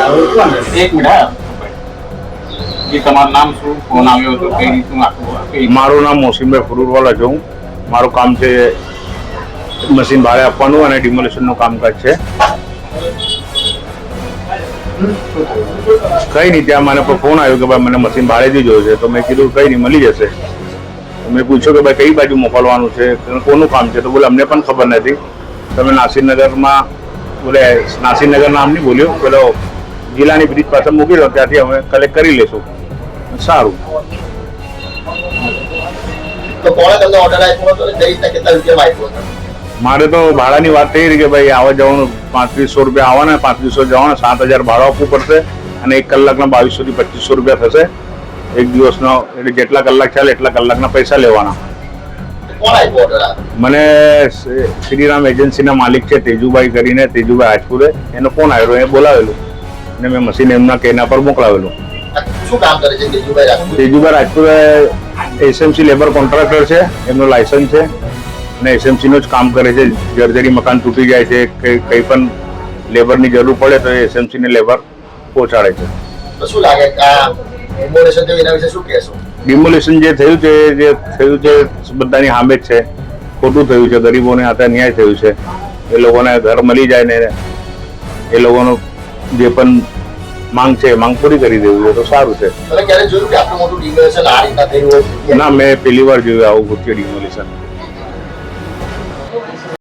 એક મિનિટ એ તમારું નામ શું, ફોન આવ્યો હતો, કઈ રીતનું આખું? મારું નામ મોસીમભાઈ ફુરુરવાલા છે. મારું કામ છે મશીન ભાડે આપવાનું અને ડિમોલિશનનું કામકાજ છે. કઈ નહીં, ત્યાં મને ફોન આવ્યો કે ભાઈ મને મશીન ભાડેથી જોયું છે. તો મેં કીધું કઈ નહીં, મળી જશે. મેં પૂછ્યું કે ભાઈ કઈ બાજુ મોકલવાનું છે, કોનું કામ છે? તો બોલે અમને પણ ખબર નથી. તમે નાસિરનગરમાં, બોલે નાસિરનગર નામ નહીં બોલ્યો, પેલો જિલ્લાની બ્રિજ પાસે મૂકી દો, ત્યાંથી અમે કલેક્ટ કરી લેશું. સારું. મારે તો ભાડાની વાત થઈ રહી કે ભાઈ આવવા જવાનું 3500 રૂપિયા આવવાના, 3500 જવાના, 7000 ભાડું આપવું પડશે અને 1 કલાકના 2200 થી 2500 રૂપિયા થશે. એક દિવસનો એટલે જેટલા કલાક ચાલે એટલા કલાકના પૈસા લેવાના. મને શ્રીરામ એજન્સીના માલિક છે તેજુભાઈ કરીને, તેજુભાઈ રાજપુરે, એનો ફોન આવ્યો, એ બોલાવેલું અને મેં મશીન એમના કહેના પર મોકલાવેલું. શું કામ કરે છે તેજુભાઈ રાજપુરે? એસએમસી લેબર કોન્ટ્રાક્ટર છે, એમનું લાયસન્સ છે અને એસએમસીનું જ કામ કરે છે. જર્જરી મકાન તૂટી જાય છે કે કંઈ પણ લેબરની જરૂર પડે તો એસએમસીને લેબર પહોંચાડે છે. શું લાગે ડિમોલેશન થયું એના વિશે શું કહેશો? ડિમોલેશન જે થયું છે બધાની સામે જ છે. ખોટું થયું છે, ગરીબોને હાથે અન્યાય થયું છે. એ લોકોને ઘર મળી જાય ને એ લોકોનું જે પણ માંગ છે માંગ પૂરી કરી દેવું છે તો સારું છે. ક્યારે જોયું કે આટલું મોટું ડિમોલેશન આ રીતના થયું હોય? ના, મેં પહેલી વાર જોયું આવું ભૂતિયા ડિમોલેશન.